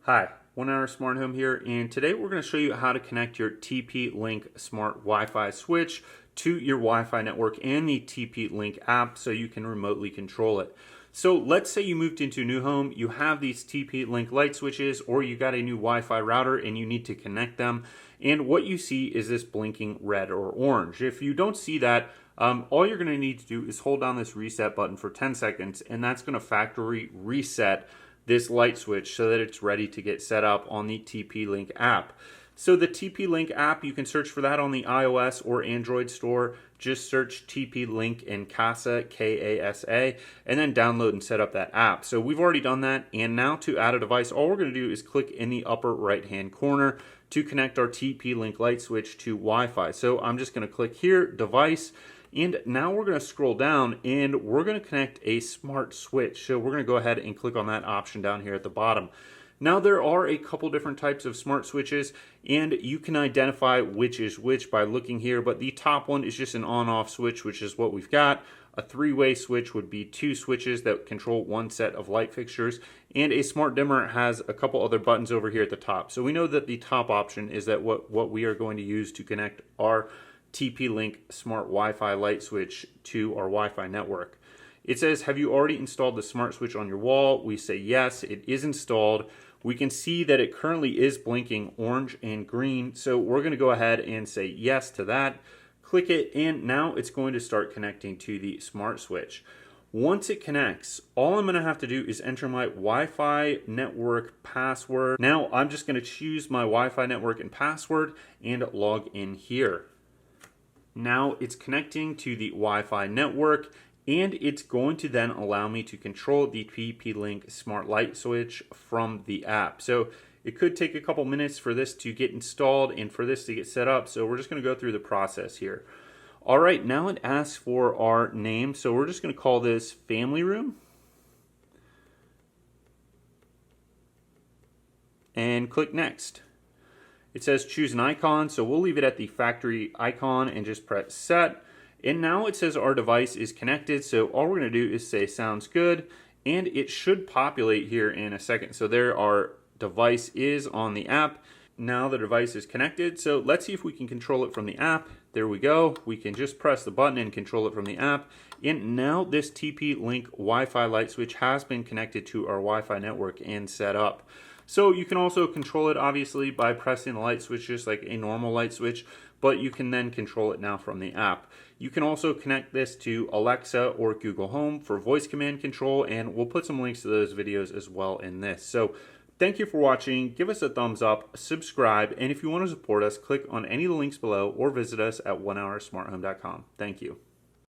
Hi, 1 Hour Smart Home here, and today we're going to show you how to connect your TP Link Smart Wi-Fi switch to your Wi-Fi network and the TP Link app so you can remotely control it. So let's say you moved into a new home, you have these TP Link light switches, or you got a new Wi-Fi router and you need to connect them, and what you see is this blinking red or orange. If you don't see that, all you're going to need to do is hold down this reset button for 10 seconds, and that's going to factory reset this light switch so that it's ready to get set up on the TP Link app. So the TP Link app, you can search for that on the iOS or Android store. Just search TP Link and Kasa, K-A-S-A, and then download and set up that app. So we've already done that, and now to add a device, all we're going to do is click in the upper right-hand corner to connect our TP Link light switch to Wi-Fi. So I'm just going to click here, Device, and now we're going to scroll down and we're going to connect a smart switch. So we're going to go ahead and click on that option down here at the bottom. Now there are a couple different types of smart switches, and you can identify which is which by looking here, but the top one is just an on-off switch, which is what we've got. A three-way switch would be two switches that control one set of light fixtures, and a smart dimmer has a couple other buttons over here at the top. So we know that the top option is that what we are going to use to connect our TP Link Smart Wi-Fi light switch to our Wi-Fi network. It says, have you already installed the smart switch on your wall? We say yes, it is installed. We can see that it currently is blinking orange and green, so we're going to go ahead and say yes to that. Click it, and now it's going to start connecting to the smart switch. Once it connects, all I'm going to have to do is enter my Wi-Fi network password. Now I'm just going to choose my Wi-Fi network and password and log in here. Now it's connecting to the Wi-Fi network, and it's going to then allow me to control the TP Link Smart Light Switch from the app. So it could take a couple minutes for this to get installed and for this to get set up. So we're just going to go through the process here. All right, now it asks for our name. So we're just going to call this Family Room. And click Next. It says choose an icon, so we'll leave it at the factory icon and just press set. And now it says our device is connected, so all we're going to do is say sounds good, and it should populate here in a second. So there our device is on the app. Now the device is connected, so let's see if we can control it from the app. There we go. We can just press the button and control it from the app. And now this TP Link Wi-Fi light switch has been connected to our Wi-Fi network and set up. So you can also control it obviously by pressing the light switch just like a normal light switch, but you can then control it now from the app. You can also connect this to Alexa or Google Home for voice command control, and we'll put some links to those videos as well in this. So thank you for watching. Give us a thumbs up, subscribe, and if you want to support us, click on any of the links below or visit us at onehoursmarthome.com. Thank you.